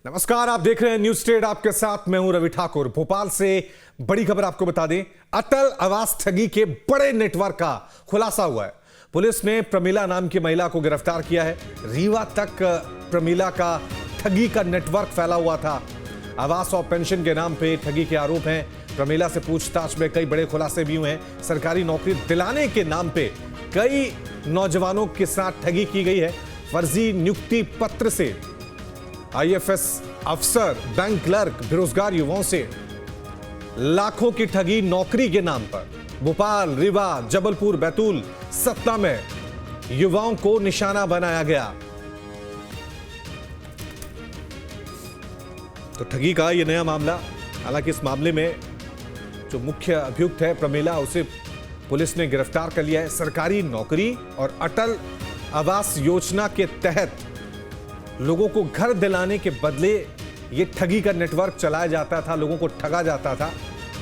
नमस्कार, आप देख रहे हैं न्यूज स्टेट। आपके साथ मैं हूं रवि ठाकुर। भोपाल से बड़ी खबर आपको बता दें, अटल आवास ठगी के बड़े नेटवर्क का खुलासा हुआ है। पुलिस ने प्रमीला नाम की महिला को गिरफ्तार किया है। रीवा तक प्रमीला का ठगी का नेटवर्क फैला हुआ था। आवास और पेंशन के नाम पे ठगी के आरोप हैं। प्रमीला से पूछताछ में कई बड़े खुलासे भी हुए हैं। सरकारी नौकरी दिलाने के नाम पे कई नौजवानों के साथ ठगी की गई है। फर्जी नियुक्ति पत्र से आईएफएस अफसर, बैंक क्लर्क, बेरोजगार युवाओं से लाखों की ठगी नौकरी के नाम पर। भोपाल, रीवा, जबलपुर, बैतूल, सतना में युवाओं को निशाना बनाया गया। तो ठगी का यह नया मामला। हालांकि इस मामले में जो मुख्य अभियुक्त है प्रमीला, उसे पुलिस ने गिरफ्तार कर लिया है। सरकारी नौकरी और अटल आवास योजना के तहत लोगों को घर दिलाने के बदले ये ठगी का नेटवर्क चलाया जाता था, लोगों को ठगा जाता था।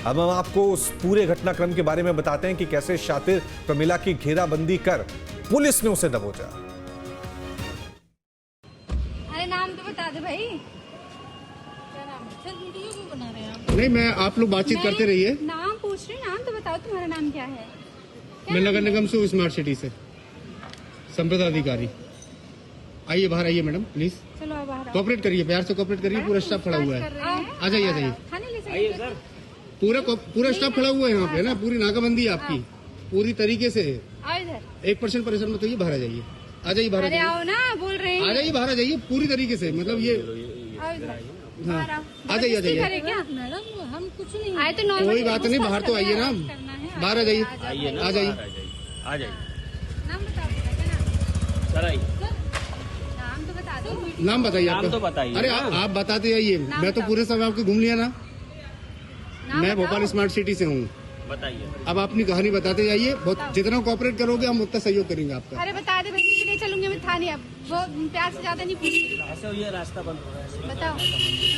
अब हम आपको उस पूरे घटनाक्रम के बारे में बताते हैं कि कैसे शातिर प्रमीला की घेराबंदी कर पुलिस ने उसे दबोचा। अरे नाम तो बता दे भाई, क्या नाम है? सर वीडियो क्यों बना रहे हैं आप? नहीं, मैं आप लोग बातचीत करते रहिए। नाम पूछ रही, नाम तो बताओ, तुम्हारा नाम क्या है? मैं नगर निगम से स्मार्ट सिटी से संप्रदा अधिकारी। आइए बाहर आइए मैडम प्लीज, चलो आप बाहर आओ। कोऑपरेट करिए, प्यार से कोऑपरेट करिए। पूरा स्टाफ खड़ा हुआ है। आ जाइए, आ जाइए। थाने ले जाइए सर। पूरा स्टाफ खड़ा हुआ है यहाँ पे ना। पूरी नाकाबंदी है आपकी पूरी तरीके से। आओ इधर। 1% परेशान मत होइए, बाहर आ जाइए। आ जाइए बाहर, अरे आओ ना, बोल रहे हैं। आ जाइए बाहर, आ जाइए पूरी तरीके से। मतलब ये आओ इधर। हाँ, बाहर आओ। आ जाइए, आ जाइए। करे क्या मैडम? हम कुछ नहीं आए तो नॉर्मल। कोई बात नहीं, बाहर तो आइए ना, बाहर आ जाइए, आ जाइए। आ जाइए। नाम बताओ, क्या नाम? सर आइए। नाम तो बता दो। नाम बताइए नाम आपका। तो बताइए। अरे आप बताते जाइए। मैं तो पूरे समय आपके घूम लिया ना। नाम मैं बताओ। भोपाल स्मार्ट सिटी से हूँ। बताइए। अब अपनी कहानी बताते जाइए। बहुत जितना कोऑपरेट करोगे हम उतना सहयोग करेंगे आपका। अरे बता दे भाई, नहीं चलूंगी मैं थाने। अब बहुत प्यार से ज्यादा नहीं पूरी। ऐसे ये रास्ता बंद हो रहा है। बताओ।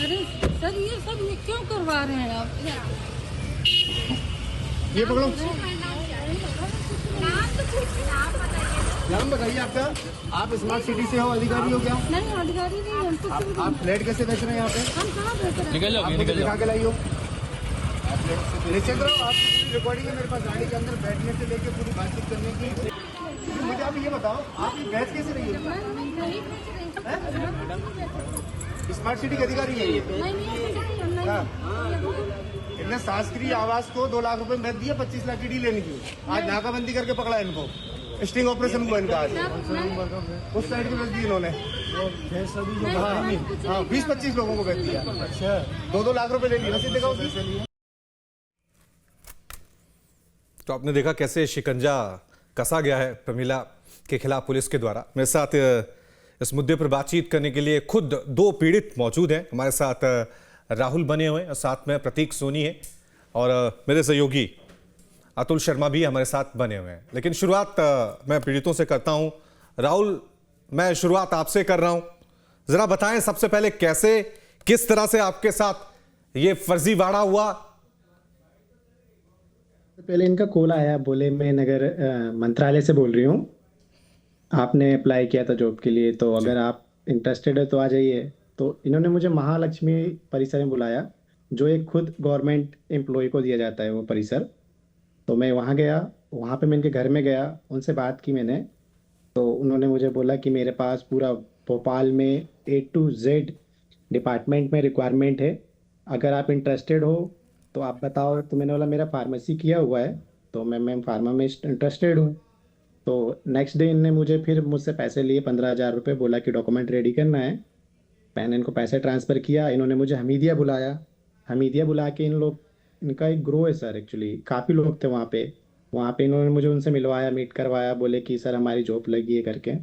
अरे सर ये सब क्यों करवा रहे हैं आप? ये पकड़ो। नाम तो पूछिए, नाम बताइए। नाम बताइए आपका। आप स्मार्ट सिटी से हो, अधिकारी हो क्या? नहीं अधिकारी नहीं, हम कुछ भी आप फ्लैट कैसे बेच रहे हैं यहाँ पे? हम कहाँ बेच रहे हैं? निकल आप मुझे दिखा के लाइए। निश्चित रहो, आपकी पूरी रिकॉर्डिंग है मेरे पास। गाड़ी के अंदर बैठने से लेके पूरी बातचीत करने की। मुझे आप ये बताओ, आप ये बेच कैसे रही है? नहीं बेच रहे। स्मार्ट सिटी के अधिकारी है ये? नहीं हाँ। इनने शासकीय आवास को 2 लाख रुपए में बेच दिया। 25 लाख की डील लेने की। आज नाकाबंदी करके पकड़ा इनको। स्टिंग ऑपरेशन हुआ इनका आज। उस साइड में बेच दी इन्होंने। हाँ, 20-25 लोगों को बेच दिया। 2-2 लाख रुपए ले लिए। रसीद दिखाओ उसकी। तो आपने देखा कैसे शिकंजा कसा गया है प्रमीला के खिलाफ पुलिस के द्वारा। मेरे साथ इस मुद्दे पर बातचीत करने के लिए खुद 2 पीड़ित मौजूद हैं। हमारे साथ राहुल बने हुए हैं और साथ में प्रतीक सोनी है और मेरे सहयोगी अतुल शर्मा भी हमारे साथ बने हुए हैं। लेकिन शुरुआत मैं पीड़ितों से करता हूं। राहुल, मैं शुरुआत आपसे कर रहा हूं। जरा बताएं सबसे पहले कैसे, किस तरह से आपके साथ ये फर्जीवाड़ा हुआ? पहले इनका कॉल आया, बोले मैं नगर मंत्रालय से बोल रही हूँ, आपने अप्लाई किया था जॉब के लिए, तो अगर आप इंटरेस्टेड है तो आ जाइए। तो इन्होंने मुझे महालक्ष्मी परिसर में बुलाया, जो एक खुद गवर्नमेंट एम्प्लॉय को दिया जाता है वो परिसर। तो मैं वहाँ गया, वहाँ पे मैं इनके घर में गया, उनसे बात की मैंने। तो उन्होंने मुझे बोला कि मेरे पास पूरा भोपाल में A to Z डिपार्टमेंट में रिक्वायरमेंट है, अगर आप इंटरेस्टेड हो तो आप बताओ। तो मैंने बोला मेरा फार्मेसी किया हुआ है, तो मैं फार्मा में इंटरेस्टेड हूँ। तो नेक्स्ट डे इनने मुझे फिर मुझसे पैसे लिए 15,000 रुपये, बोला कि डॉक्यूमेंट रेडी करना है। मैंने इनको पैसे ट्रांसफ़र किया। इन्होंने मुझे हमीदिया बुलाया। हमीदिया बुला के इनका एक ग्रो है सर, एक्चुअली काफ़ी लोग थे वहाँ पे इन्होंने मुझे उनसे मिलवाया, मीट करवाया, बोले कि सर हमारी जॉब लगी है करके।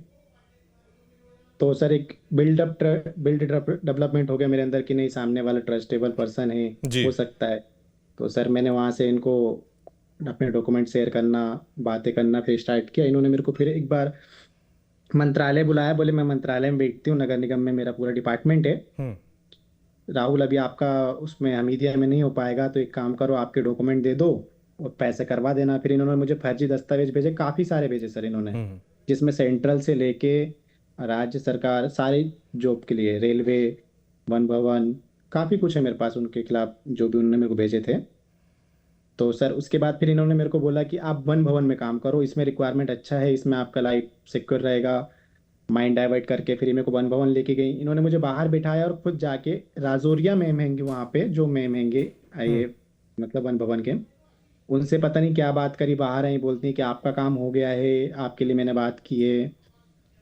तो सर एक बिल्ड डेवलपमेंट हो गया मेरे अंदर कि नहीं, सामने वाला ट्रस्टेबल पर्सन है, हो सकता है। तो सर मैंने वहाँ से इनको अपने डॉक्यूमेंट शेयर करना, बातें करना फिर स्टार्ट किया। इन्होंने मेरे को फिर एक बार मंत्रालय बुलाया, बोले मैं मंत्रालय में बैठती हूँ, नगर निगम में मेरा पूरा डिपार्टमेंट है। राहुल, अभी आपका उसमें हमीदिया में नहीं हो पाएगा, तो एक काम करो, आपके डॉक्यूमेंट दे दो और पैसे करवा देना। फिर इन्होंने मुझे फर्जी दस्तावेज भेजे, काफ़ी सारे भेजे सर इन्होंने, जिसमें सेंट्रल से लेके राज्य सरकार सारी जॉब के लिए, रेलवे, वन भवन, काफ़ी कुछ है मेरे पास उनके खिलाफ जो भी उन्होंने मेरे को भेजे थे। तो सर उसके बाद फिर इन्होंने मेरे को बोला कि आप वन भवन में काम करो, इसमें रिक्वायरमेंट अच्छा है, इसमें आपका लाइफ सिक्योर रहेगा। माइंड डाइवर्ट करके फिर मेरे को वन भवन लेके गई, इन्होंने मुझे बाहर बिठाया और खुद जाके राजौरिया में महंगे वहाँ पे जो मैं महंगे आए मतलब वन भवन के, उनसे पता नहीं क्या बात करी, बाहर आई बोलती हैं कि आपका काम हो गया है, आपके लिए मैंने बात की है।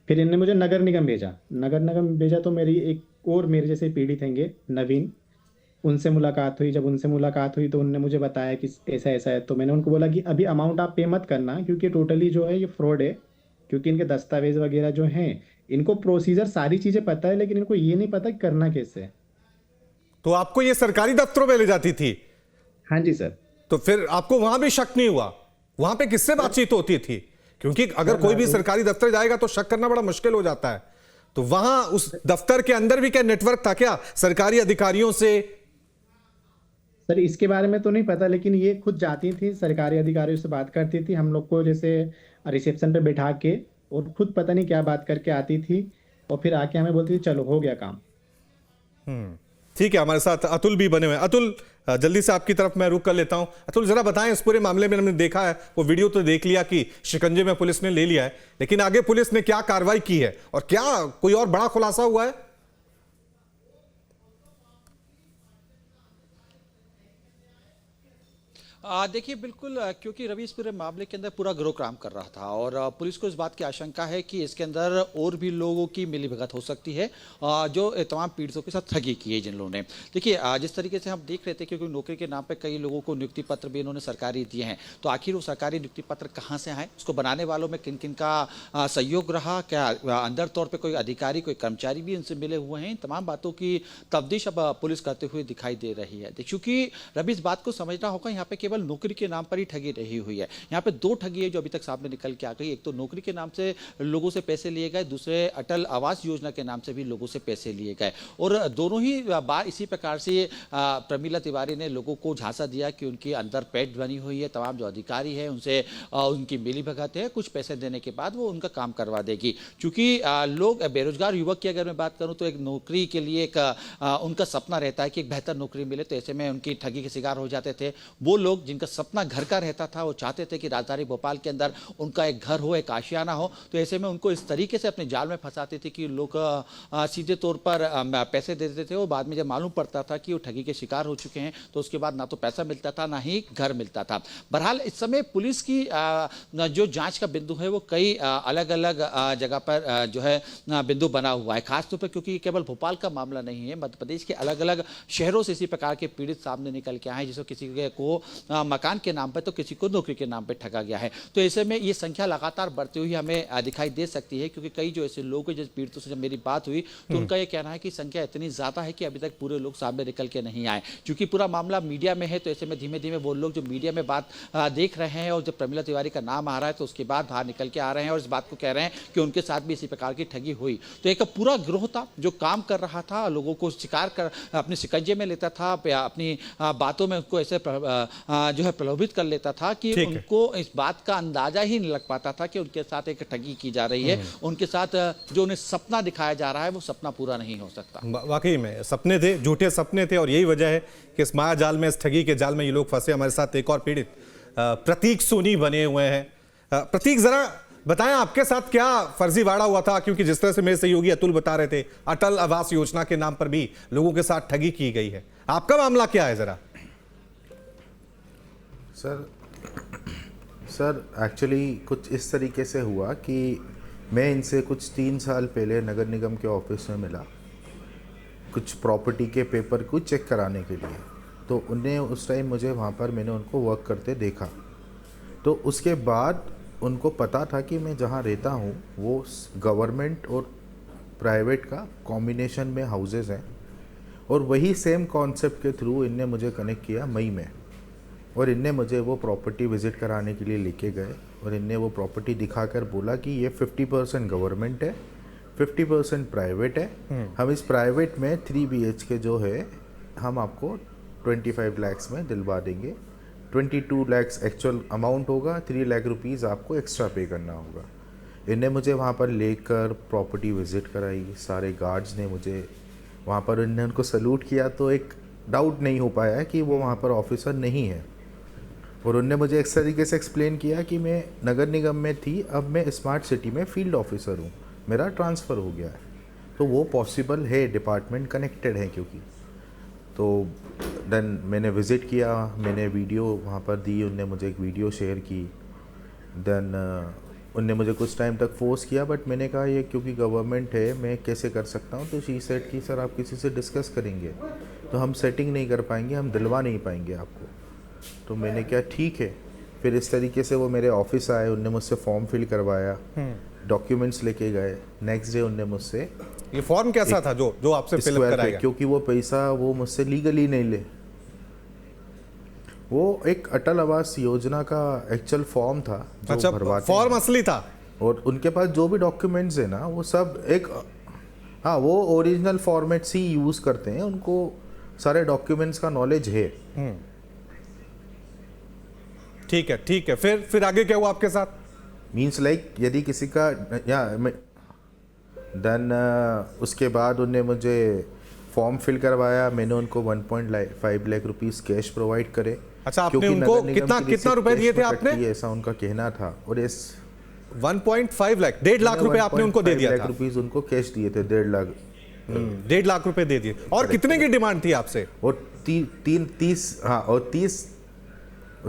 फिर इन्होंने मुझे नगर निगम भेजा, नगर निगम भेजा तो मेरी एक और मेरे जैसे पीड़ित हैंगे नवीन, उनसे मुलाकात हुई। जब उनसे मुलाकात हुई तो उनने मुझे बताया कि ऐसा ऐसा है। तो मैंने उनको बोला कि अभी अमाउंट आप पे मत करना क्योंकि टोटली जो है ये फ्रॉड है, क्योंकि इनके दस्तावेज वगैरह जो हैं, इनको प्रोसीजर सारी चीज़ें पता है लेकिन इनको ये नहीं पता कि करना कैसे है। तो आपको ये सरकारी दफ्तरों में ले जाती थी? हाँ जी सर। तो फिर आपको वहां भी शक नहीं हुआ? वहां पे किससे बातचीत होती थी? क्योंकि अगर कोई भी सरकारी दफ्तर जाएगा तो शक करना बड़ा मुश्किल हो जाता है। तो वहां उस दफ्तर के अंदर भी क्या नेटवर्क था क्या सरकारी अधिकारियों से? सर इसके बारे में तो नहीं पता, लेकिन ये खुद जाती थी सरकारी अधिकारियों से बात करती थी, हम लोग को जैसे रिसेप्शन पे बैठा के, और खुद पता नहीं क्या बात करके आती थी और फिर आके हमें बोलती थी चलो हो गया काम। ठीक है, हमारे साथ अतुल भी बने हुए हैं। अतुल, जल्दी से आपकी तरफ मैं रुक कर लेता हूं। अतुल जरा बताएं, इस पूरे मामले में हमने देखा है, वो वीडियो तो देख लिया कि शिकंजे में पुलिस ने ले लिया है, लेकिन आगे पुलिस ने क्या कार्रवाई की है और क्या कोई और बड़ा खुलासा हुआ है? देखिए बिल्कुल, क्योंकि रवि इस पूरे मामले के अंदर पूरा गिरोह काम कर रहा था और पुलिस को इस बात की आशंका है कि इसके अंदर और भी लोगों की मिलीभगत हो सकती है जो तमाम पीड़ितों के साथ ठगी की है जिन लोगों ने। देखिए जिस तरीके से हम देख रहे थे, क्योंकि नौकरी के नाम पर कई लोगों को नियुक्ति पत्र भी इन्होंने सरकारी दिए हैं, तो आखिर वो सरकारी नियुक्ति पत्र कहाँ से आए, उसको बनाने वालों में किन किन का सहयोग रहा, क्या अंदर तौर पर कोई अधिकारी कोई कर्मचारी भी इनसे मिले हुए हैं, इन तमाम बातों की तफ्तीश अब पुलिस करते हुए दिखाई दे रही है। क्योंकि रवि इस बात को समझना होगा, यहाँ पे केवल नौकरी के नाम पर ही ठगी रही हुई है। यहाँ पे दो ठगी है जो अभी तक सामने निकल के आ गई। एक तो नौकरी के नाम से लोगों से पैसे लिए गए, दूसरे अटल आवास योजना के नाम से भी लोगों से पैसे लिए गए, और दोनों ही बार इसी प्रकार से प्रमीला तिवारी ने लोगों को झांसा दिया कि उनकी अंदर पैठ बनी हुई है, तमाम जो अधिकारी है उनसे उनकी मिलीभगत है, कुछ पैसे देने के बाद वो उनका काम करवा देगी। क्योंकि लोग बेरोजगार युवक की अगर मैं बात करूं तो एक नौकरी के लिए एक उनका सपना रहता है कि एक बेहतर नौकरी मिले, तो ऐसे में उनकी ठगी के शिकार हो जाते थे। वो लोग जिनका सपना घर का रहता था, वो चाहते थे कि राजधानी भोपाल के अंदर उनका एक घर हो, एक आशियाना हो, तो ऐसे में उनको इस तरीके से अपने जाल में फंसाते थे कि लोग सीधे तौर पर पैसे दे देते थे, और बाद में जब मालूम पड़ता था कि वो ठगी के शिकार हो चुके हैं तो उसके बाद ना तो पैसा मिलता था ना ही घर मिलता था। बहरहाल इस समय पुलिस की जो जांच का बिंदु है वो कई अलग अलग जगह पर जो है बिंदु बना हुआ है, खासतौर पर क्योंकि केवल भोपाल का मामला नहीं है, मध्य प्रदेश के अलग अलग शहरों से इसी प्रकार के पीड़ित सामने निकल के आए, जिसको किसी को मकान के नाम पर तो किसी को नौकरी के नाम पर ठगा गया है। तो ऐसे में ये संख्या लगातार बढ़ती हुई हमें दिखाई दे सकती है, क्योंकि कई जो ऐसे लोग हैं जिस पीड़ितों से जब मेरी बात हुई तो उनका ये कहना है कि संख्या इतनी ज्यादा है कि अभी तक पूरे लोग सामने निकल के नहीं आए। क्योंकि पूरा मामला मीडिया में है, तो ऐसे में धीमे धीमे वो लोग जो मीडिया में बात देख रहे हैं और जब प्रमीला तिवारी का नाम आ रहा है तो उसके बाद बाहर निकल के आ रहे हैं और इस बात को कह रहे हैं कि उनके साथ भी इसी प्रकार की ठगी हुई। तो एक पूरा गिरोह था जो काम कर रहा था, लोगों को शिकार कर अपने शिकंजे में लेता था, अपनी बातों में उनको ऐसे जो है प्रलोभित कर लेता था कि उनको इस बात का अंदाजा ही नहीं लग पाता था कि उनके साथ एक ठगी की जा रही है, उनके साथ जो उन्हें सपना दिखाया जा रहा है वो सपना पूरा नहीं हो सकता। वाकई में सपने थे, झूठे सपने थे, और यही वजह है कि इस माया जाल में, इस ठगी के जाल में ये लोग फंसे। हमारे साथ एक और पीड़ित प्रतीक सोनी बने हुए हैं। प्रतीक, जरा बताएं आपके साथ क्या फर्जीवाड़ा हुआ था, क्योंकि जिस तरह से मेरे सहयोगी अतुल बता रहे थे अटल आवास योजना के नाम पर भी लोगों के साथ ठगी की गई है, आपका मामला क्या है जरा? सर एक्चुअली कुछ इस तरीके से हुआ कि मैं इनसे कुछ 3 साल पहले नगर निगम के ऑफिस में मिला कुछ प्रॉपर्टी के पेपर को चेक कराने के लिए। तो उन्हें उस टाइम मुझे वहाँ पर मैंने उनको वर्क करते देखा, तो उसके बाद उनको पता था कि मैं जहाँ रहता हूँ वो गवर्नमेंट और प्राइवेट का कॉम्बिनेशन में हाउसेस हैं, और वही सेम कॉन्सेप्ट के थ्रू इनने मुझे कनेक्ट किया मई में, और इनने मुझे वो प्रॉपर्टी विज़िट कराने के लिए लेके गए, और इनने वो प्रॉपर्टी दिखाकर बोला कि ये 50% गवर्नमेंट है, 50% प्राइवेट है। हम इस प्राइवेट में 3 BHK जो है हम आपको 25 लाख में दिलवा देंगे। 22 लाख एक्चुअल अमाउंट होगा, 3 लाख रुपीज़ आपको एक्स्ट्रा पे करना होगा। इनने मुझे वहाँ पर लेकर प्रॉपर्टी विज़िट कराई, सारे गार्ड्स ने मुझे वहाँ पर उन्होंने उनको सल्यूट किया तो एक डाउट नहीं हो पाया कि वो वहाँ पर ऑफिसर नहीं है। और उनने मुझे इस तरीके से एक्सप्लेन किया कि मैं नगर निगम में थी, अब मैं स्मार्ट सिटी में फील्ड ऑफिसर हूँ, मेरा ट्रांसफ़र हो गया है। तो वो पॉसिबल है, डिपार्टमेंट कनेक्टेड है क्योंकि। तो देन मैंने विज़िट किया, मैंने वीडियो वहाँ पर दी, उनने मुझे एक वीडियो शेयर की। देन उनने मुझे कुछ टाइम तक फोर्स किया, बट मैंने कहा ये क्योंकि गवर्नमेंट है मैं कैसे कर सकता हूँ। तो शी सेड कि सर आप किसी से डिस्कस करेंगे तो हम सेटिंग नहीं कर पाएंगे, हम दिलवा नहीं पाएंगे आपको। तो मैंने कहा ठीक है। फिर इस तरीके से वो मेरे ऑफिस आए, उनने मुझसे फॉर्म फिल करवाया, डॉक्यूमेंट्स लेके गए। नेक्स्ट डे उनने मुझसे ये फॉर्म कैसा था जो जो आपसे फिल स्क्वायर कराया पे, गया? क्योंकि वो पैसा वो मुझसे लीगली नहीं ले, वो एक अटल आवास योजना का एक्चुअल फॉर्म था जो अच्छा, भरवाते फॉर्म हैं। असली था? और उनके पास जो भी डॉक्यूमेंट्स है ना वो सब एक, हाँ वो ओरिजिनल फॉर्मेट्स ही यूज़ करते हैं, उनको सारे डॉक्यूमेंट्स का नॉलेज है। ठीक है, ठीक है। फिर आगे क्या हुआ आपके साथ? मीन्स लाइक यदि किसी का या देन उसके बाद उनने मुझे फॉर्म फिल करवाया, मैंने उनको 1.5 लाख रुपीस कैश प्रोवाइड करे। अच्छा, आपने क्योंकि उनको नगर निगम कितना की कितना रिसीप्ट रुपए कैश दिए थे में आपने? कटती है, ऐसा उनका कहना था। और इस 1.5 लाख, 1.5 लाख रुपए आपने उनको दे दिया 1.5 था? लाख रुपीस उनको कैश दिए थे, 1.5 लाख। 1.5 लाख रुपए दे दिए। और कितने की डिमांड थी आपसे? और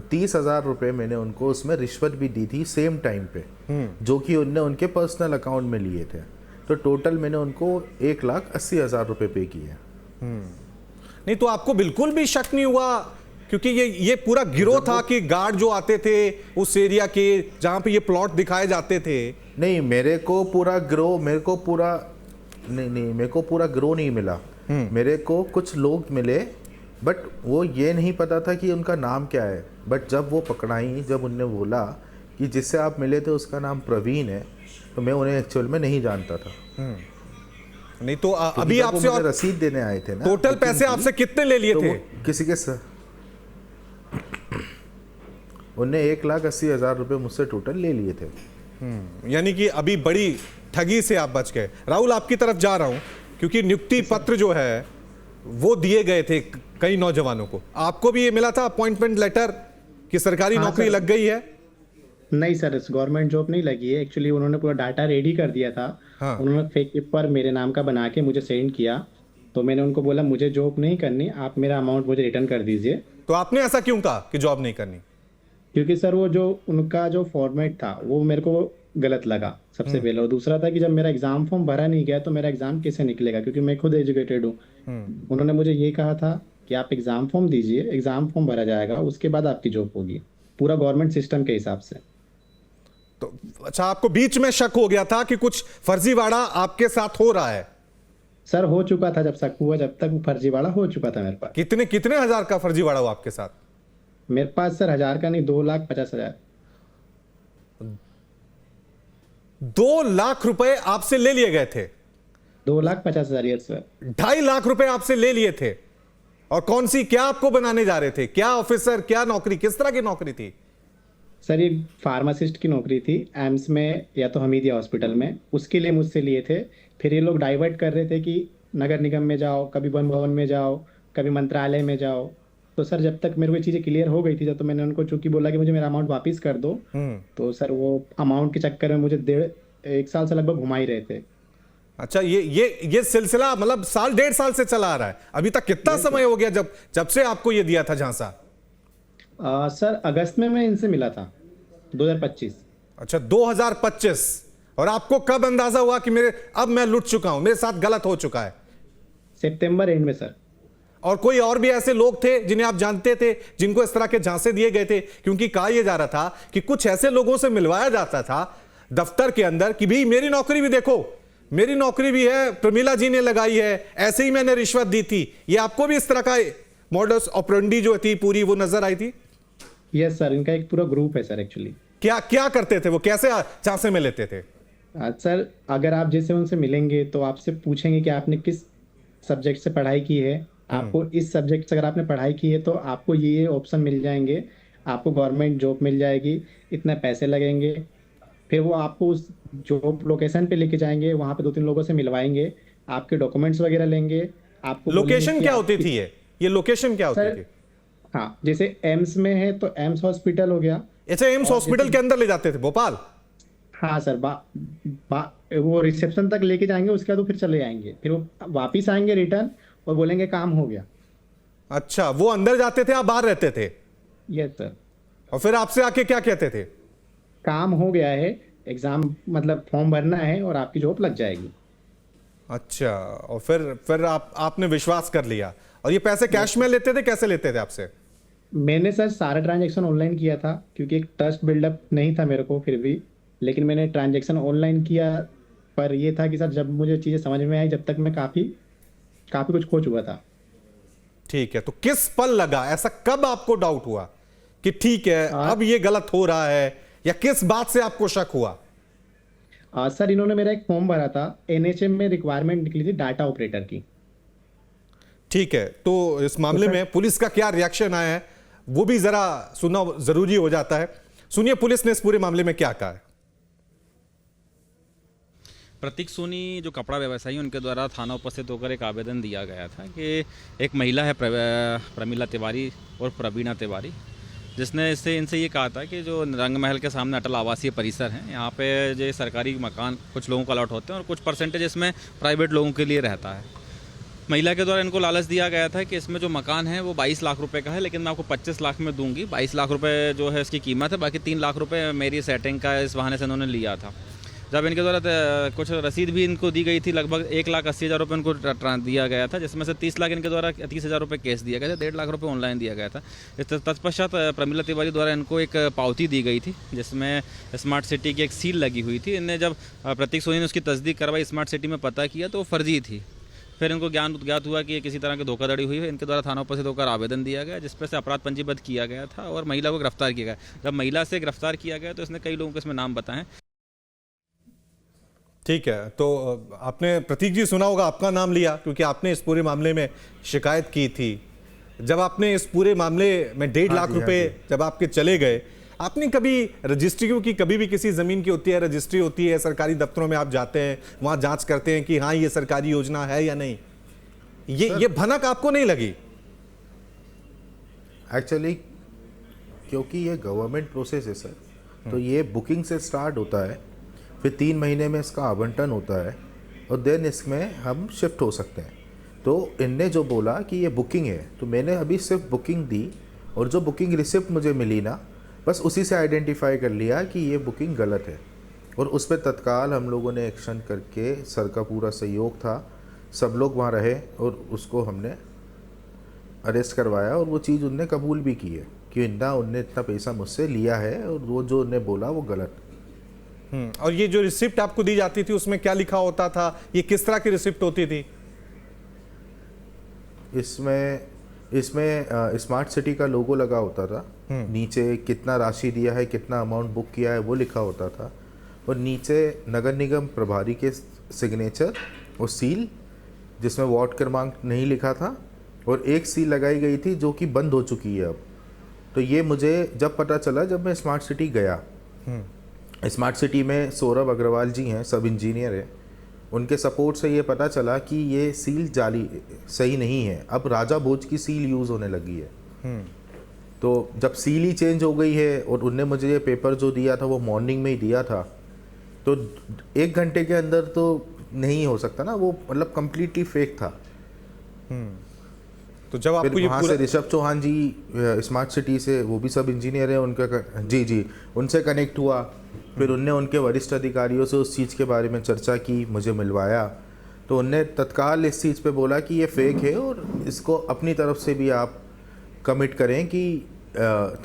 30,000 रुपए मैंने उनको उसमें रिश्वत भी दी थी सेम टाइम पे, जो कि उनने उनके पर्सनल अकाउंट में लिए थे। तो टोटल मैंने उनको 1,80,000 रुपए पे किए। नहीं तो आपको बिल्कुल भी शक नहीं हुआ? क्योंकि ये पूरा गिरोह था कि गार्ड जो आते थे उस एरिया के जहां पे ये प्लॉट दिखाए जाते थे। नहीं, मेरे को पूरा ग्रो नहीं मिला। मेरे को कुछ लोग मिले, बट वो ये नहीं पता था कि उनका नाम क्या है। बट जब वो पकड़ाई, जब उनने बोला कि जिससे आप मिले थे उसका नाम प्रवीण है, तो मैं उन्हें एक्चुअल में नहीं जानता था। नहीं तो अभी जब वो आपसे मुझे और रसीद देने आए थे ना, टोटल पैसे आपसे कितने ले लिए तो थे? वो किसी के उनने 1,80,000 रुपए मुझसे टोटल ले लिए थे। यानी कि अभी बड़ी ठगी से आप बच गए। राहुल, आपकी तरफ जा रहा हूं क्योंकि नियुक्ति पत्र जो है वो दिए गए थे कई नौजवानों को। आपको भी ये मिला था अपॉइंटमेंट लेटर कि सरकारी हाँ, नौकरी सर। लग गई है? नहीं सर, गवर्नमेंट जॉब नहीं लगी है। एक्चुअली उन्होंने पूरा डाटा रेडी कर दिया था। हाँ। उन्होंने फेक पेपर मेरे नाम का बना के मुझे सेंड किया। तो मैंने उनको बोला मुझे जॉब नहीं करनी, आप मेरा अमाउंट मुझे रिटर्न कर दीजिए। तो आपने ऐसा क्यों कहा कि जॉब नहीं करनी? क्योंकि सर वो जो उनका जो फॉर्मेट था वो मेरे को गलत लगा सबसे पहले। और दूसरा था कि जब मेरा एग्जाम फॉर्म भरा नहीं गया तो मेरा एग्जाम कैसे निकलेगा, क्योंकि मैं खुद एजुकेटेड हूँ। उन्होंने मुझे ये कहा था कि आप एग्जाम फॉर्म दीजिए, एग्जाम फॉर्म भरा जाएगा, उसके बाद आपकी जॉब होगी, पूरा गवर्नमेंट सिस्टम के हिसाब से। तो अच्छा, आपको बीच में शक हो गया था कि कुछ फर्जीवाड़ा आपके साथ हो रहा है? सर हो चुका था, जब शक हुआ, जब तक वो फर्जीवाड़ा हो चुका था मेरे पास। कितने कितने हजार का फर्जीवाड़ा हुआ आपके साथ? मेरे पास सर 1,000 का नहीं, 2,50,000। 2 लाख रुपए आपसे ले लिए गए थे? 2,50,000 यस सर। 2.5 लाख रुपए आपसे ले लिए थे। और कौन सी, क्या आपको बनाने जा रहे थे? क्या ऑफिसर, क्या नौकरी, किस तरह की नौकरी थी? सर ये फार्मासिस्ट की नौकरी थी एम्स में या तो हमीदिया हॉस्पिटल में, उसके लिए मुझसे लिए थे। फिर ये लोग डाइवर्ट कर रहे थे कि नगर निगम में जाओ, कभी वन भवन में जाओ, कभी मंत्रालय में जाओ। तो सर जब तक मेरे को ये चीज़ें क्लियर हो गई थी, जब तो मैंने उनको चूंकि बोला कि मुझे मेरा अमाउंट वापस कर दो, तो सर वो अमाउंट के चक्कर में मुझे 1.5 साल से लगभग घुमा ही रहे थे। अच्छा, ये सिलसिला मतलब 1.5 साल से चला आ रहा है। अभी तक कितना समय हो गया जब से आपको ये दिया था झांसा? सर अगस्त में मैं इनसे मिला था, 2025। अच्छा, 2025। और आपको कब अंदाजा हुआ कि अब मैं लुट चुका हूं, मेरे साथ गलत हो चुका है? सितंबर एंड में सर। और कोई और भी ऐसे लोग थे जिन्हें आप जानते थे जिनको इस तरह के झांसे दिए गए थे? क्योंकि कहा यह जा रहा था कि कुछ ऐसे लोगों से मिलवाया जाता था दफ्तर के अंदर कि भाई मेरी नौकरी भी देखो, मेरी नौकरी भी है, प्रमीला जी ने लगाई है, ऐसे ही मैंने रिश्वत दी थी। ये आपको भी इस तरह का मॉडस ऑपरेंडी जो थी पूरी वो नजर आई थी? यस सर, इनका एक पूरा ग्रुप है सर। एक्चुअली क्या क्या करते थे वो, कैसे झांसे में लेते थे? सर अगर आप जैसे उनसे मिलेंगे तो आपसे पूछेंगे कि आपने किस सब्जेक्ट से पढ़ाई की है। आपको इस सब्जेक्ट से अगर आपने पढ़ाई की है तो आपको ये ऑप्शन मिल जाएंगे, आपको गवर्नमेंट जॉब मिल जाएगी, इतने पैसे लगेंगे। फिर वो आपको उस जॉब लोकेशन पे लेके जाएंगे, वहाँ पे 2-3 लोगों से मिलवाएंगे, आपके डॉक्यूमेंट्स वगैरह लेंगे, आपको बोलेंगे लोकेशन कि क्या आप- होती थी ये लोकेशन क्या होती सर, थी? हाँ, जैसे एम्स में है तो एम्स हॉस्पिटल हो गया। अच्छा, एम्स और हॉस्पिटल जैसे- के अंदर ले जाते थे भोपाल? हाँ सर, वो रिसेप्शन तक लेके जाएंगे, उसके बाद वो फिर चले जाएंगे, फिर वो वापिस आएंगे रिटर्न और बोलेंगे काम हो गया। अच्छा, वो अंदर जाते थे, आप बाहर रहते थे, यस सर, और फिर आपसे आके क्या कहते थे? काम हो गया है, एग्जाम मतलब फॉर्म भरना है और आपकी जॉब लग जाएगी। अच्छा, और फिर आपने विश्वास कर लिया, और ये पैसे कैश में लेते थे, कैसे लेते थे आपसे? मैंने सर सारा ट्रांजैक्शन ऑनलाइन किया था, क्योंकि एक ट्रस्ट बिल्डअप नहीं था मेरे को फिर भी, लेकिन मैंने ट्रांजैक्शन ऑनलाइन किया। पर ये था कि सर जब मुझे चीज़ें समझ में आई, जब तक मैं काफ़ी कुछ खो चुका था। ठीक है, तो किस पल लगा, ऐसा कब आपको डाउट हुआ कि ठीक है अब ये गलत हो रहा है, या किस बात से आपको शक हुआ? सर, इन्होंने मेरा एक फॉर्म भरा था, एनएचएम में रिक्वायरमेंट निकली थी डाटा ऑपरेटर की। ठीक है, तो इस मामले में पुलिस का क्या रिएक्शन आया है वो भी जरा सुनना जरूरी हो जाता है। सुनिए पुलिस ने इस पूरे मामले में क्या कहा है। प्रतीक सोनी जो कपड़ा व्यवसायी उनके द्वारा थाना उपस्थित होकर एक आवेदन दिया गया था कि एक महिला है प्रमिला तिवारी और प्रवीणा तिवारी, जिसने इनसे ये कहा था कि जो रंग महल के सामने अटल आवासीय परिसर है, यहाँ पे जो सरकारी मकान कुछ लोगों को अलॉट होते हैं और कुछ परसेंटेज इसमें प्राइवेट लोगों के लिए रहता है। महिला के द्वारा इनको लालच दिया गया था कि इसमें जो मकान है वो 22 लाख रुपए का है, लेकिन मैं आपको 25 लाख में दूंगी। 22 लाख रुपए जो है इसकी कीमत है, बाकी 3 लाख रुपए मेरी सेटिंग का इस बहाने से इन्होंने लिया था। जब इनके द्वारा कुछ रसीद भी इनको दी गई थी, लगभग 1,80,000 रुपये इनको दिया गया था, जिसमें से 30 लाख इनके द्वारा 30,000 रुपये कैश दिया गया था, 1.5 लाख रुपये ऑनलाइन दिया गया था। इस तत्पश्चात प्रमिला तिवारी द्वारा इनको एक पावती दी गई थी, जिसमें स्मार्ट सिटी की एक सील लगी हुई थी। इनने जब प्रतीक सोनी ने उसकी तस्दीक करवाई, स्मार्ट सिटी में पता किया तो वो फर्जी थी। फिर इनको ज्ञात हुआ कि किसी तरह की धोखाधड़ी हुई है। इनके द्वारा थाना उपस्थित होकर आवेदन दिया गया, जिस पर से अपराध पंजीबद्ध किया गया था और महिला को गिरफ्तार किया गया। जब महिला से गिरफ्तार किया गया तो इसने कई लोगों के इसमें नाम बताएं। ठीक है, तो आपने प्रतीक जी सुना होगा, आपका नाम लिया क्योंकि आपने इस पूरे मामले में शिकायत की थी। जब आपने इस पूरे मामले में 1.5 लाख रुपए जब आपके चले गए, आपने कभी रजिस्ट्रियों की, कभी भी किसी जमीन की होती है रजिस्ट्री होती है, सरकारी दफ्तरों में आप जाते हैं, वहां जांच करते हैं कि हाँ ये सरकारी योजना है या नहीं, ये भनक आपको नहीं लगी? एक्चुअली क्योंकि ये गवर्नमेंट प्रोसेस है सर, तो ये बुकिंग से स्टार्ट होता है, फिर 3 महीने में इसका आवंटन होता है और देन इसमें हम शिफ्ट हो सकते हैं। तो इनने जो बोला कि ये बुकिंग है, तो मैंने अभी सिर्फ बुकिंग दी और जो बुकिंग रिसिप्ट मुझे मिली ना, बस उसी से आइडेंटिफाई कर लिया कि ये बुकिंग गलत है और उस पर तत्काल हम लोगों ने एक्शन करके, सर का पूरा सहयोग था, सब लोग वहाँ रहे और उसको हमने अरेस्ट करवाया और वो चीज़ उनने कबूल भी की है कि उनने इतना पैसा मुझसे लिया है और वो जो उनने बोला वो गलत। और ये जो रिसिप्ट आपको दी जाती थी उसमें क्या लिखा होता था, ये किस तरह की रिसिप्ट होती थी? इसमें स्मार्ट सिटी का लोगो लगा होता था, नीचे कितना राशि दिया है, कितना अमाउंट बुक किया है वो लिखा होता था, और नीचे नगर निगम प्रभारी के सिग्नेचर और सील, जिसमें वार्ड क्रमांक नहीं लिखा था, और एक सील लगाई गई थी जो कि बंद हो चुकी है अब। तो ये मुझे जब पता चला जब मैं स्मार्ट सिटी गया। स्मार्ट सिटी में सौरभ अग्रवाल जी हैं, सब इंजीनियर हैं, उनके सपोर्ट से ये पता चला कि ये सील जाली सही नहीं है, अब राजा भोज की सील यूज़ होने लगी है। तो जब सील ही चेंज हो गई है और उनने मुझे ये पेपर जो दिया था वो मॉर्निंग में ही दिया था, तो 1 घंटे के अंदर तो नहीं हो सकता ना, वो मतलब कम्प्लीटली फेक था। तो जब आपको ये वहाँ से ऋषभ चौहान जी स्मार्ट सिटी से, वो भी सब इंजीनियर हैं, उनका जी उनसे कनेक्ट हुआ, फिर उनने उनके वरिष्ठ अधिकारियों से उस चीज़ के बारे में चर्चा की, मुझे मिलवाया, तो उनने तत्काल इस चीज़ पे बोला कि ये फेक है और इसको अपनी तरफ से भी आप कमिट करें कि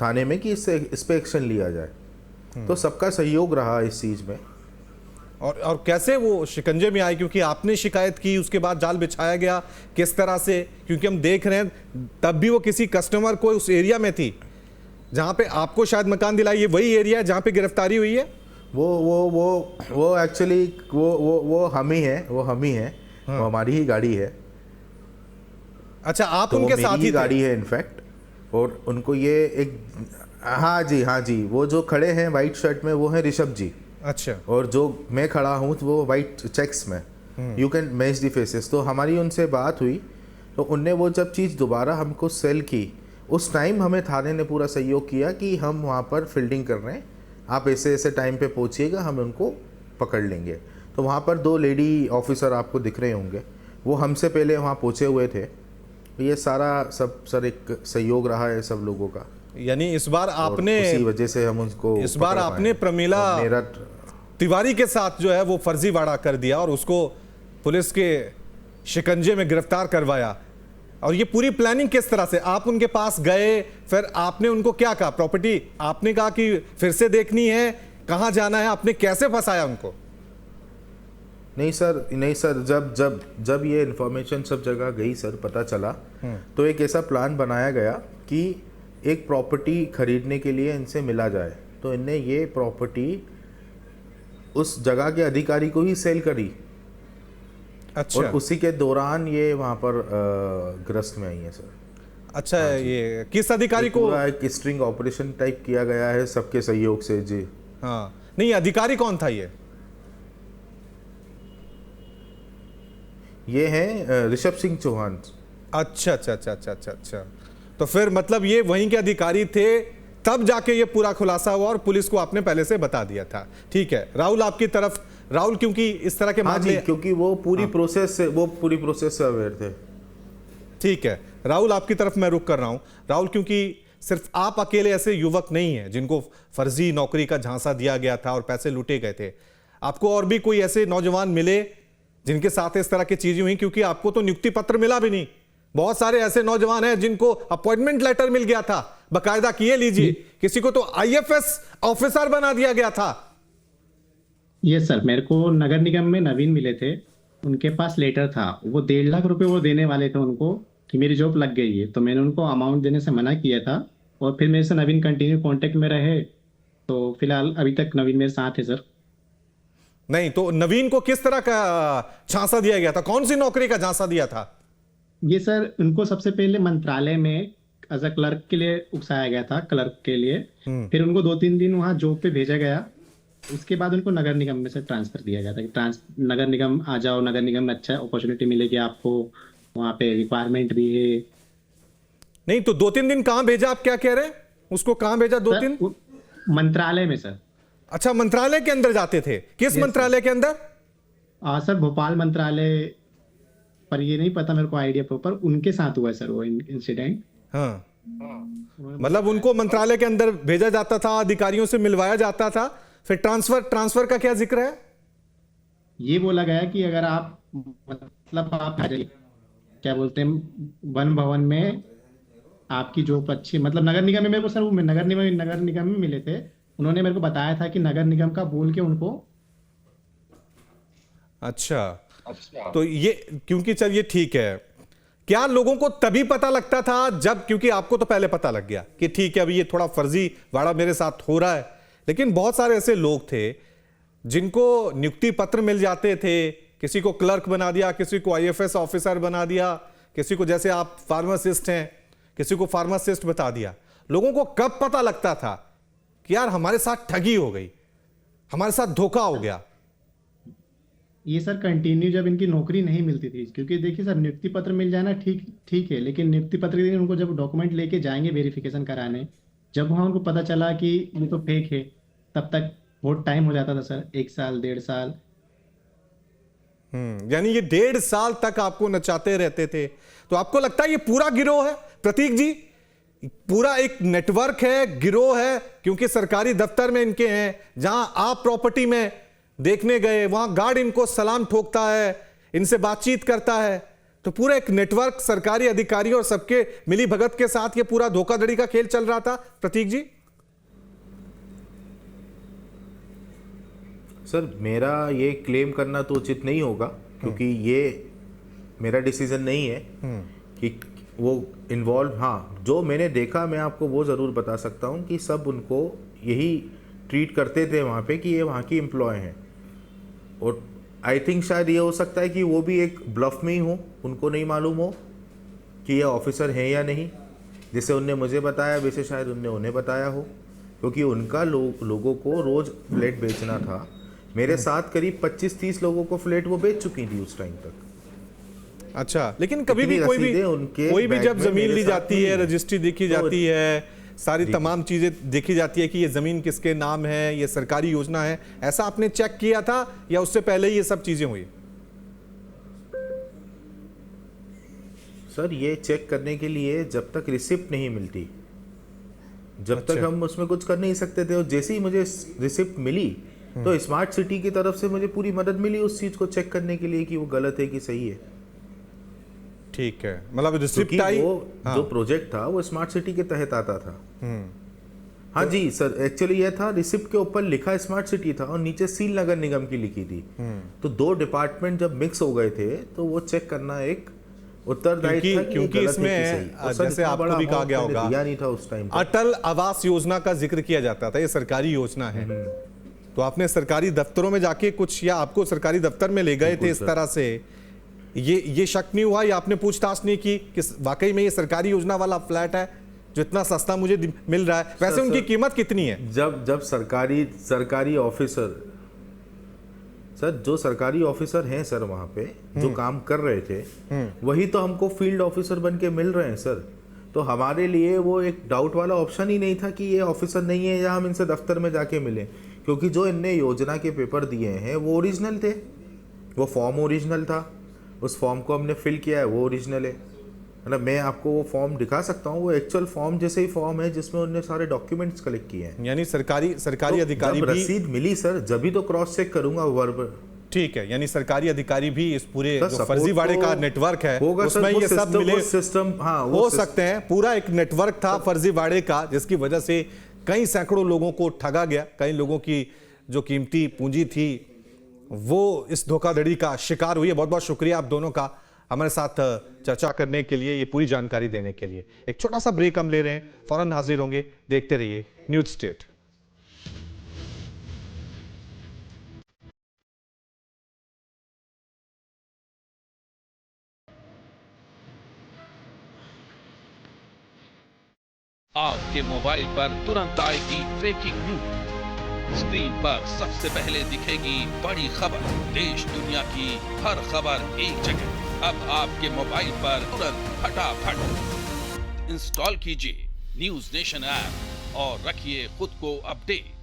थाने में कि इस पे एक्शन लिया जाए। तो सबका सहयोग रहा इस चीज़ में। और कैसे वो शिकंजे में आए, क्योंकि आपने शिकायत की, उसके बाद जाल बिछाया गया किस तरह से? क्योंकि हम देख रहे हैं तब भी वो किसी कस्टमर को उस एरिया में थी जहां पे आपको शायद मकान दिलाई, वही एरिया है जहां पे गिरफ्तारी हुई है। वो एक्चुअली वो हम ही हैं, वो हमारी ही गाड़ी है। अच्छा, आप तो उनके वो साथ मेरी ही गाड़ी है इनफैक्ट, और उनको ये एक हाँ जी, वो जो खड़े हैं वाइट शर्ट में वो हैं ऋषभ जी। अच्छा, और जो मैं खड़ा हूँ वो वाइट चेक्स में, you can match the faces. तो हमारी उनसे बात हुई तो उनने वो जब चीज़ दोबारा हमको सेल की, उस टाइम हमें थाने ने पूरा सहयोग किया कि हम वहाँ पर फील्डिंग कर रहे हैं, आप ऐसे ऐसे टाइम पे पहुँचिएगा, हम उनको पकड़ लेंगे। तो वहाँ पर 2 लेडी ऑफिसर आपको दिख रहे होंगे, वो हमसे पहले वहाँ पहुँचे हुए थे। ये सारा सब सर एक सहयोग रहा है सब लोगों का। यानी इस बार और आपने उसी वजह से हम उनको इस बार पकड़ आपने पाए। प्रमिला और मेरठ तिवारी के साथ जो है वो फर्जीवाड़ा कर दिया और उसको पुलिस के शिकंजे में गिरफ्तार करवाया। और ये पूरी प्लानिंग किस तरह से, आप उनके पास गए, फिर आपने उनको क्या कहा? प्रॉपर्टी आपने कहा कि फिर से देखनी है, कहां जाना है, आपने कैसे फंसाया उनको? नहीं सर, जब ये इन्फॉर्मेशन सब जगह गई सर, पता चला, तो एक ऐसा प्लान बनाया गया कि एक प्रॉपर्टी खरीदने के लिए इनसे मिला जाए। तो इनने ये प्रॉपर्टी उस जगह के अधिकारी को ही सेल करी। अच्छा, और उसी के दौरान ये वहाँ पर गिरफ्त में आई है सर। अच्छा, ये किस अधिकारी को? पूरा एक स्ट्रिंग ऑपरेशन टाइप किया गया है सबके सहयोग से जी। हाँ, नहीं, अधिकारी कौन था ये हैं ऋषभ सिंह चौहान। अच्छा अच्छा अच्छा अच्छा अच्छा अच्छा। तो फिर मतलब ये वहीं के अधिकारी थे, तब जाके ये पूरा खुलासा हुआ और पुलिस को आपने पहले से बता दिया था। ठीक है राहुल, आपकी तरफ राहुल, क्योंकि इस तरह के मामले, क्योंकि वो पूरी प्रोसेस से अवेयर थे। ठीक है राहुल, आपकी तरफ मैं रुक कर रहा हूं। राहुल, क्योंकि सिर्फ आप अकेले ऐसे युवक नहीं हैं जिनको फर्जी नौकरी का झांसा दिया गया था और पैसे लूटे गए थे। आपको और भी कोई ऐसे नौजवान मिले जिनके साथ इस तरह की चीजें हुई? क्योंकि आपको तो नियुक्ति पत्र मिला भी नहीं। बहुत सारे ऐसे नौजवान हैं जिनको अपॉइंटमेंट लेटर मिल गया था बकायदा, किए लीजिए, किसी को तो आईएफएस ऑफिसर बना दिया गया था। ये सर, मेरे को नगर निगम में नवीन मिले थे, उनके पास लेटर था, वो 1.5 लाख रुपए वो देने वाले थे उनको कि मेरी जॉब लग गई है। तो मैंने उनको अमाउंट देने से मना किया था और फिर मेरे से नवीन कंटिन्यू कांटेक्ट में रहे। तो फिलहाल अभी तक नवीन मेरे साथ है सर। नहीं तो नवीन को किस तरह का झांसा दिया गया था? कौन सी नौकरी का झांसा दिया था? ये सर, उनको सबसे पहले मंत्रालय में एज अ क्लर्क के लिए उकसाया गया था, क्लर्क के लिए। फिर उनको 2-3 दिन वहाँ जॉब पे भेजा गया। उसके बाद उनको नगर निगम में से ट्रांसफर दिया गया था कि नगर निगम आ जाओ, नगर निगम में अच्छा अपॉर्चुनिटी मिलेगी आपको, वहाँ पे रिक्वायरमेंट भी है। नहीं तो 2-3 दिन कहां भेजा? आप क्या कह रहे हैं? उसको कहां भेजा 2-3? मंत्रालय में सर। अच्छा, मंत्रालय के अंदर जाते थे? किस मंत्रालय के अंदर? सर भोपाल मंत्रालय, पर ये नहीं पता मेरे को आइडिया प्रॉपर। उनके साथ हुआ है सर वो इंसिडेंट। हाँ, मतलब उनको मंत्रालय के अंदर भेजा जाता था, अधिकारियों से मिलवाया जाता था, फिर ट्रांसफर का क्या जिक्र है? ये बोला गया कि अगर आप मतलब आप आ जाइए, क्या बोलते हैं, वन भवन में आपकी जो अच्छी, मतलब नगर निगम में, मेरे को सर वो नगर निगम में मिले थे। उन्होंने मेरे को बताया था कि नगर निगम का बोल के उनको। अच्छा, तो ये क्योंकि चलिए ठीक है, क्या लोगों को तभी पता लगता था जब, क्योंकि आपको तो पहले पता लग गया कि ठीक है अभी ये थोड़ा फर्जी वाड़ा मेरे साथ हो रहा है, लेकिन बहुत सारे ऐसे लोग थे जिनको नियुक्ति पत्र मिल जाते थे, किसी को क्लर्क बना दिया, किसी को आईएफएस ऑफिसर बना दिया, किसी को जैसे आप फार्मासिस्ट हैं, किसी को फार्मासिस्ट बता दिया। लोगों को कब पता लगता था कि यार हमारे साथ ठगी हो गई, हमारे साथ धोखा हो गया? ये सर कंटिन्यू जब इनकी नौकरी नहीं मिलती थी, क्योंकि देखिए सर, नियुक्ति पत्र मिल जाना ठीक है, लेकिन नियुक्ति पत्र के दिन उनको जब डॉक्यूमेंट लेके जाएंगे वेरिफिकेशन कराने, जब वहाँ उनको पता चला कि ये तो फेक है, तब तक बहुत टाइम हो जाता था सर, 1 साल 1.5 साल। यानी ये 1.5 साल तक आपको नचाते रहते थे। तो आपको लगता है ये पूरा गिरोह है प्रतीक जी, पूरा एक नेटवर्क है, गिरोह है? क्योंकि सरकारी दफ्तर में इनके हैं, जहां आप प्रॉपर्टी में देखने गए वहां गार्ड इनको सलाम ठोकता है, इनसे बातचीत करता है, तो पूरा एक नेटवर्क सरकारी अधिकारियों और सबके मिली भगत के साथ ये पूरा धोखाधड़ी का खेल चल रहा था प्रतीक जी? सर मेरा ये क्लेम करना तो उचित नहीं होगा, क्योंकि ये मेरा डिसीजन नहीं है कि वो इन्वॉल्व। हाँ, जो मैंने देखा मैं आपको वो ज़रूर बता सकता हूँ कि सब उनको यही ट्रीट करते थे वहाँ पे कि ये वहाँ की एम्प्लॉय हैं। और आई थिंक शायद ये हो सकता है कि वो भी एक ब्लफ में ही हो, उनको नहीं मालूम हो कि ये ऑफिसर हैं या नहीं। जैसे उनने मुझे बताया वैसे शायद उनने उन्हें बताया हो, क्योंकि उनका लोगों को रोज़ फ्लैट बेचना था। मेरे साथ करीब 25-30 लोगों को फ्लैट वो बेच चुकी थी उस टाइम तक। अच्छा, लेकिन कभी इतनी भी रसीदें उनके कोई भी बैग जब में जमीन मेरे ली साथ जाती नहीं है, है। रजिस्ट्री देखी तो जाती है, सारी तमाम चीजें देखी जाती है कि ये जमीन किसके नाम है, ये सरकारी योजना है, ऐसा आपने चेक किया था या उससे पहले ही ये सब चीजें हुई? सर ये चेक करने के लिए जब तक रिसिप्ट नहीं मिलती, जब तक हम उसमें कुछ कर नहीं सकते थे, और जैसे ही मुझे रिसिप्ट मिली तो स्मार्ट सिटी की तरफ से मुझे पूरी मदद मिली उस चीज को चेक करने के लिए कि वो गलत है कि सही है। ठीक है, मतलब रिसिप्ट क्योंकि आई। वो हाँ। जो प्रोजेक्ट था वो स्मार्ट सिटी के तहत आता था। हाँ जी सर, एक्चुअली यह था, रिसिप्ट के ऊपर लिखा स्मार्ट सिटी था और नीचे सील नगर निगम की लिखी थी। तो दो डिपार्टमेंट जब मिक्स हो गए थे तो वो चेक करना एक उत्तरदायित्व था कि क्योंकि ये गलत इसमें है कि सही। और सर, जैसे इतना आपको बड़ा भी कहा amount गया मैंने होगा, दिया नहीं था उस टाइम पे। अटल आवास योजना का जिक्र किया जाता था, ये सरकारी योजना है। तो आपने सरकारी दफ्तरों में जाके कुछ, या आपको सरकारी दफ्तर में ले गए थे इस तरह से, ये शक नहीं हुआ या आपने पूछताछ नहीं की कि वाकई में ये सरकारी योजना वाला फ्लैट है जो इतना सस्ता मुझे मिल रहा है? वैसे उनकी कीमत कितनी है? जब सरकारी ऑफिसर, सर जो सरकारी ऑफिसर हैं सर वहाँ पे जो काम कर रहे थे, वही तो हमको फील्ड ऑफिसर बन के मिल रहे हैं सर। तो हमारे लिए वो एक डाउट वाला ऑप्शन ही नहीं था कि ये ऑफिसर नहीं है या हम इनसे दफ्तर में जाके मिलें, क्योंकि जो इनने योजना के पेपर दिए हैं वो ओरिजिनल थे, वो फॉर्म ओरिजिनल था, उस फॉर्म को हमने फिल किया है, वो ओरिजिनल है। मतलब मैं आपको वो फॉर्म दिखा सकता हूँ, वो एक्चुअल फॉर्म जैसे ही फॉर्म है जिसमें उन्होंने सारे डॉक्यूमेंट्स कलेक्ट किए हैं। यानी सरकारी तो अधिकारी जब भी, रसीद मिली सर जब भी तो क्रॉस चेक करूंगा वर्ब। ठीक है, यानी सरकारी अधिकारी भी इस पूरे सर, जो support फर्जीवाड़े तो का नेटवर्क है होगा सर, उसमें वो ये सब system- मिले वो system, हाँ, वो हो system- सकते हैं। पूरा एक नेटवर्क था फर्जीवाड़े का जिसकी वजह से कई सैकड़ों लोगों को ठगा गया, कई लोगों की जो कीमती पूंजी थी वो इस धोखाधड़ी का शिकार हुई है। बहुत बहुत शुक्रिया आप दोनों का हमारे साथ चर्चा करने के लिए, ये पूरी जानकारी देने के लिए। एक छोटा सा ब्रेक हम ले रहे हैं, फौरन हाजिर होंगे। देखते रहिए न्यूज स्टेट। आपके मोबाइल पर तुरंत आएगी ब्रेकिंग न्यूज। स्क्रीन पर सबसे पहले दिखेगी बड़ी खबर, देश दुनिया की हर खबर एक जगह। अब आपके मोबाइल पर तुरंत फटाफट इंस्टॉल कीजिए न्यूज नेशन ऐप और रखिए खुद को अपडेट।